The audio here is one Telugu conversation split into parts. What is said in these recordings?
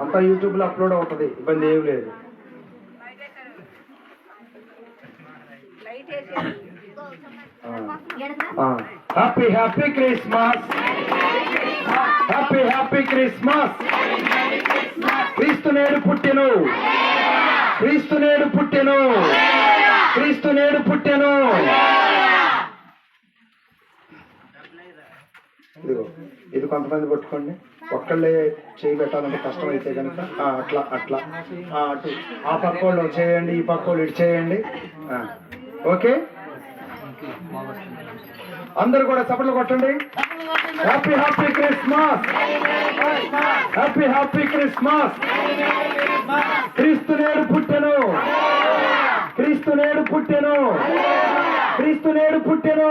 అంతా యూట్యూబ్లో అప్లోడ్ అవుతుంది, ఇబ్బంది ఏం లేదు. Happy happy Christmas, happy happy Christmas. క్రీస్తు నేడు పుట్టెను, క్రీస్తు నేడు పుట్టెను, క్రీస్తు నేడు పుట్టెను. ఇదిగో ఇది కొంతమంది పట్టుకోండి, ఒక్కళ్ళే చేయి పెట్టాలంటే కష్టం అయితే కనుక అట్లా అట్లా అటు ఆ పక్క వాళ్ళు చేయండి, ఈ పక్క వాళ్ళు ఇటు చేయండి. ఓకే, అందరు కూడా చప్పట్లు కొట్టండి. Happy happy Christmas, happy happy Christmas. క్రీస్తు నేడు పుట్టెను, క్రీస్తు నేడు పుట్టెను, క్రీస్తు నేడు పుట్టెను.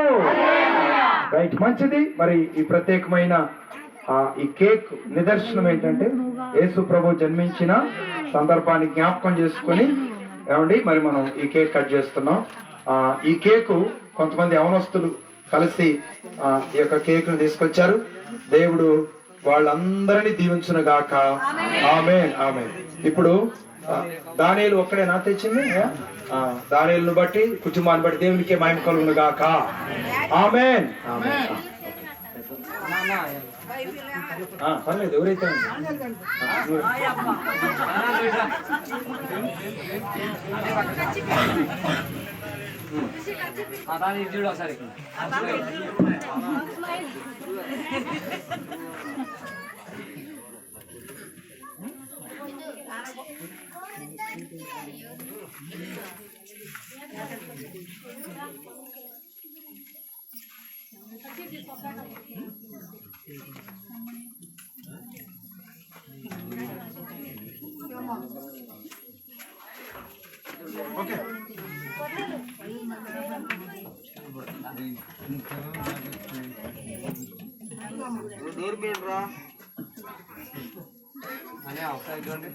రైట్, మంచిది. మరి ఈ ప్రత్యేకమైన ఈ కేక్ నిదర్శనం ఏంటంటే యేసు ప్రభు జన్మించిన సందర్భాన్ని జ్ఞాపకం చేసుకొని ఏమండి మరి మనం ఈ కేక్ కట్ చేస్తున్నాం. ఈ కేకు కొంతమంది యవనస్తులు కలిసి ఈ యొక్క కేక్ ను తీసుకొచ్చారు. దేవుడు వాళ్ళందరినీ దీవించును గాక. ఆమేన్, ఆమేన్. ఇప్పుడు దానియేలు ఒక్కడేనా తెచ్చింది? దానియేలును బట్టి కుటుంబాన్ని బట్టి దేవునికి మహిమ కలుగును గాక. ఆమేన్, ఆమేన్. పర్లేదు, ఎవరైతే ఒకసారి ఓకే. డోర్ బెల్ రా అనే ఒకసారి చూడండి.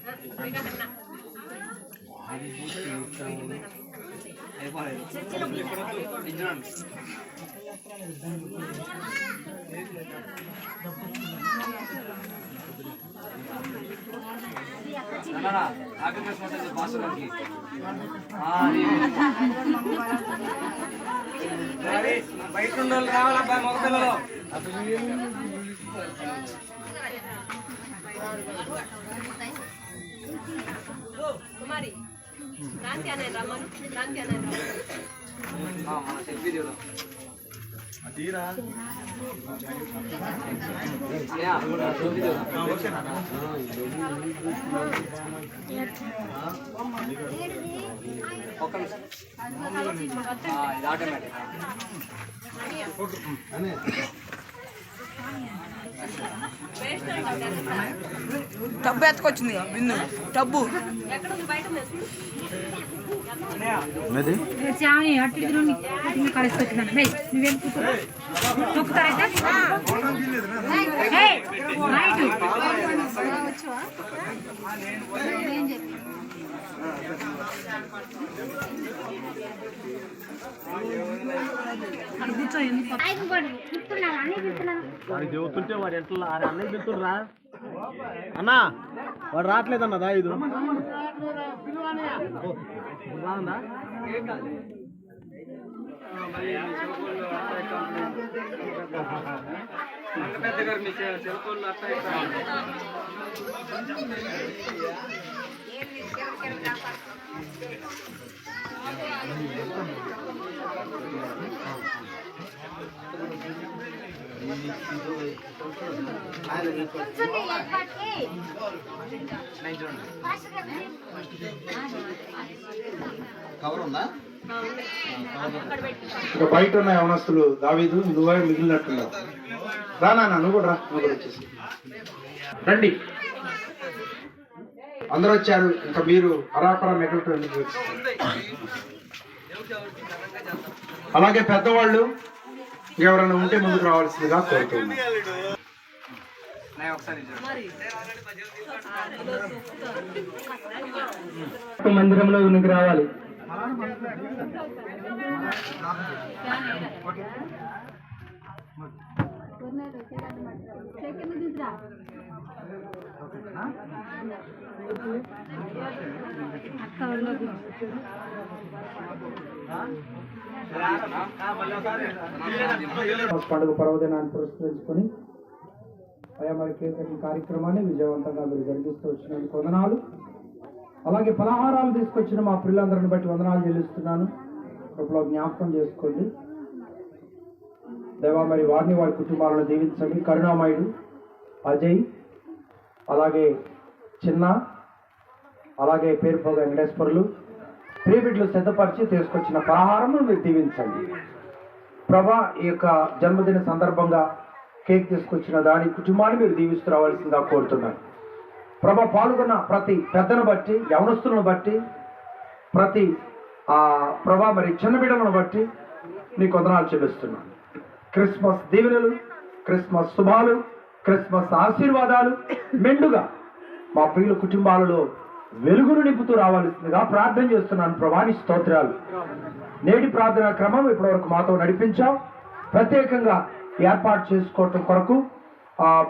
హ్యాపీ క్రిస్మస్ అండి పాస్టర్కి. బయట ఉండాలి రావాలి అబ్బాయి మగ పిల్లలు. మన వీడియోలో తీరా ఒక్క నిమిషం, ఇది ఆటోమేటిక్. టబ్బు ఎత్తుకొచ్చింది, బిందు టబ్బు కలిసికొచ్చిందండి. నువ్వేం తొక్కుతారైతే వాడికి చెబుతుంటే వాడు ఎట్లా అన్నయ్య చెప్తుర్రా అన్నా, వాడు రావట్లేదన్నదా ఇది బాగుందా? పెద్ద గారు మీ సెల్ ఫోన్ కవర్ ఉందా? ఇక బయట ఉన్న యవనస్తులు దావీదు నువ్వే మిగిలినట్టున్నావు. రా నాన్న, నువ్వు కూడా రా, నువ్వు కూడా వచ్చేసి రండి. అందరూ వచ్చారు, ఇంకా మీరు అరాపరా మిగలటం. అలాగే పెద్దవాళ్ళు ఎవరైనా ఉంటే ముందుకు రావాల్సిందిగా కోరుతున్నాను. మందిరంలో ఉనికి రావాలి. పండుగ పర్వదినాన్ని పురస్కరించుకొని అయా మరి కేక్ కటింగ్ కార్యక్రమాన్ని విజయవంతంగా మీరు జరిగిస్తూ వచ్చినందుకు వందనాలు. అలాగే పలహారాలు తీసుకొచ్చిన మా పిల్లలందరిని బట్టి వందనాలు చెల్లిస్తున్నాను. కృపలో జ్ఞాపకం చేసుకోండి దేవా. మరి వారిని వారి కుటుంబాలను దీవించండి. కరుణామయుడు అజయ్, అలాగే చిన్న, అలాగే పేరుపోగ వెంకటేశ్వరులు ప్రియబిడ్డలు సిద్ధపరిచి తీసుకొచ్చిన పలహారము మీరు దీవించండి ప్రభా. ఈ యొక్క జన్మదిన సందర్భంగా కేక్ తీసుకొచ్చిన దాని కుటుంబాన్ని మీరు దీవిస్తూ రావాల్సిందిగా కోరుతున్నాను ప్రభా. పాల్గొన్న ప్రతి పెద్దను బట్టి, యవనస్తులను బట్టి, ప్రతి ప్రభా మరి చిన్న బిడ్డలను బట్టి నీకు వందనాలు చెల్లిస్తున్నాను. క్రిస్మస్ దీవెనలు, క్రిస్మస్ శుభాలు, క్రిస్మస్ ఆశీర్వాదాలు మెండుగా మా ప్రియుల కుటుంబాలలో వెలుగును నింపుతూ రావాల్సిందిగా ప్రార్థన చేస్తున్నాను ప్రభా. నీ స్తోత్రాలు. నేటి ప్రార్థనా క్రమం ఇప్పటివరకు మాతో నడిపించాం. ప్రత్యేకంగా ఏర్పాటు చేసుకోవటం కొరకు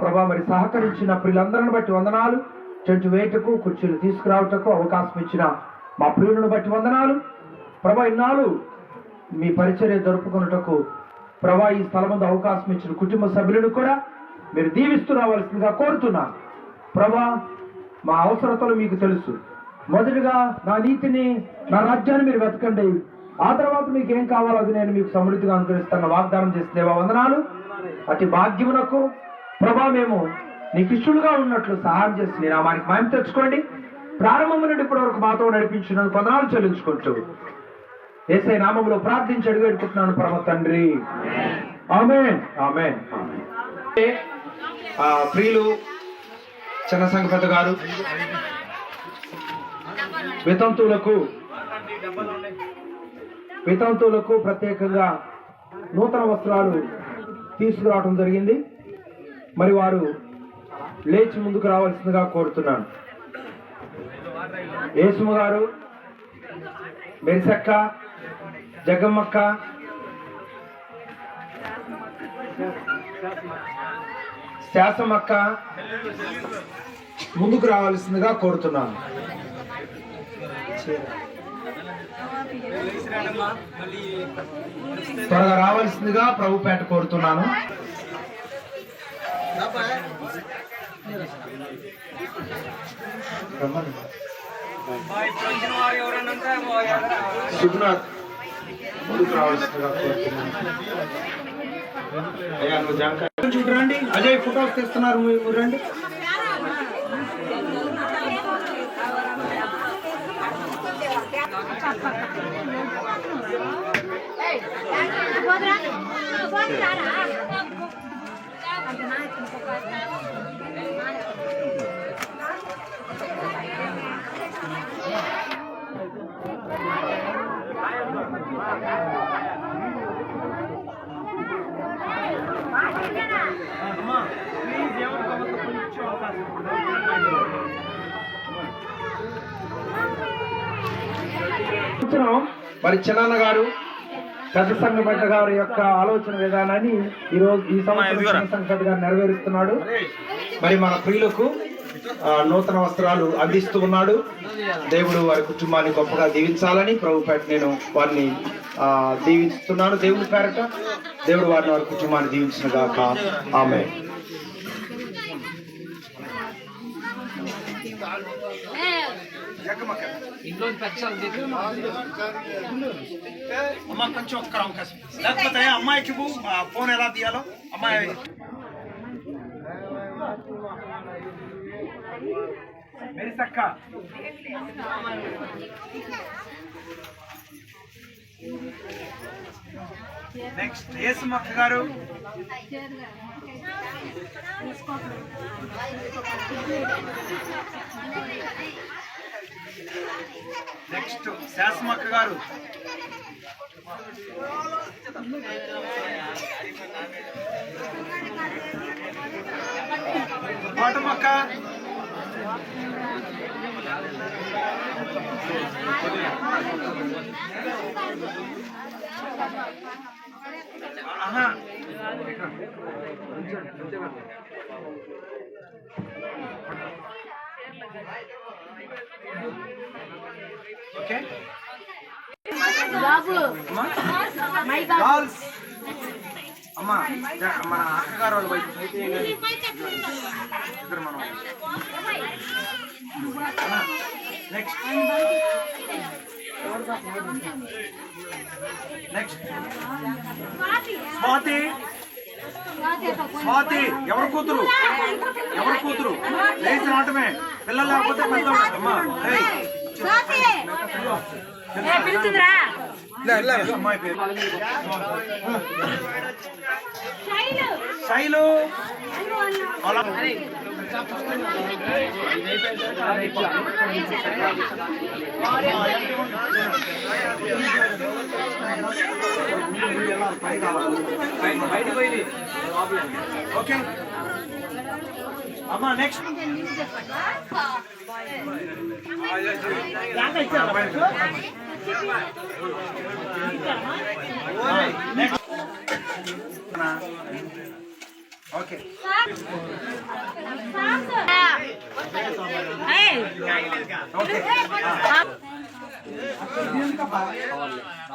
ప్రభా మరి సహకరించిన ప్రియులందరిని బట్టి వందనాలు. చెట్టు వేటకు, కుర్చీలు తీసుకురావటకు అవకాశం ఇచ్చిన మా ప్రియులను బట్టి వందనాలు ప్రభా. ఇన్నాళ్ళు మీ పరిచర్య జరుపుకున్నటకు ప్రభా ఈ స్థలం ముందు అవకాశం ఇచ్చిన కుటుంబ సభ్యులను కూడా మీరు దీవిస్తూ రావాల్సిందిగా కోరుతున్నాను ప్రభా. మా అవసరతలు మీకు తెలుసు. మొదటిగా నా నీతిని, నా రాజ్యాన్ని మీరు వెతకండి, ఆ తర్వాత మీకు ఏం కావాలో అది నేను మీకు సమృద్ధిగా అనుగ్రహిస్తాను వాగ్దానం చేసిన దేవా వందనాలు. అటు భాగ్యమునకు ప్రభా మేము నీకు ఇష్టలుగా ఉన్నట్లు సహాయం చేసి నీ నామానికి మహిమ తెచ్చుకోండి. ప్రారంభం నుండి ఇప్పటి వరకు మాతో నడిపించినందుకు వందనాలు చెల్లించుకుంటూ యేసయ్య నామములో ప్రార్థించి అడిగి పెట్టుకుంటున్నాను పరమ తండ్రి. ఆమేన్, ఆమేన్, ఆమేన్. ప్రియులు చిన్న సంఘపతి గారు వితంతువులకు ప్రత్యేకంగా నూతన వస్త్రాలు తీసుకురావడం జరిగింది. మరి వారు లేచి ముందుకు రావాల్సిందిగా కోరుతున్నాను. యేసుమ గారు, మెరిసక్క, జగమ్మక్క, శాసమక్క ముందుకు రావాల్సిందిగా కోరుతున్నాను. త్వరగా రావాల్సిందిగా ప్రభుపేట కోరుతున్నాను. సుగుణాథ్ ముందుకు రావాల్సిందిగా కోరుతున్నాను. అయ్యా నువ్వు జాంకాయ చూడండి. అజయ్ ఫోటోస్ తెస్తున్నారు, మీరు రండి. మరి చిన్న గారు పెద్ద సంఘపేట గారి యొక్క ఆలోచన విధానాన్ని ఈ సంవత్సరం సంఘపేట గారు నెరవేరుస్తున్నాడు. మరి మన ప్రియులకు నూతన వస్త్రాలు అందిస్తూ ఉన్నాడు. దేవుడు వారి కుటుంబాన్ని గొప్పగా దీవించాలని ప్రభుపేట నేను వారిని దీవిస్తున్నాను. దేవుడి పేరట దేవుడు వారిని వారి కుటుంబాన్ని దీవించిన గాక. ఆమేన్. అమ్మ కొంచెం ఒక్క అవకాశం లేకపోతే అమ్మాయికి ఫోన్ ఎలా తీయాలో అమ్మాయి మెరిసక్క నెక్స్ట్ యేసుమక్క గారు, నెక్స్ట్ శాసమక్క గారు, పాటమక్క, ఓకే గర్ల్స్ అమ్మా మన అక్కగారు వాళ్ళ వైపు ఇద్దరు మనం నెక్స్ట్ నెక్స్ట్ స్వాతి స్వాతి ఎవరు కూతురు లేచి రావటమే పిల్లలు లేకపోతే పెద్దవాళ్ళు అమ్మా పిలుతుందిరా అమ్మాయి పేరు శైలు అలా ఓకే అమ్మా నెక్స్ట్ ఓకే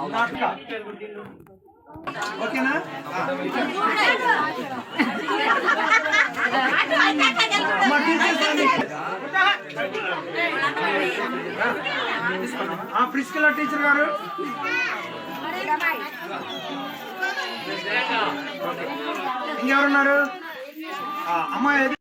ఓకే ఓకేనా ప్రిస్కిలా టీచర్ గారు ఇంకెవరున్నారు అమ్మాయి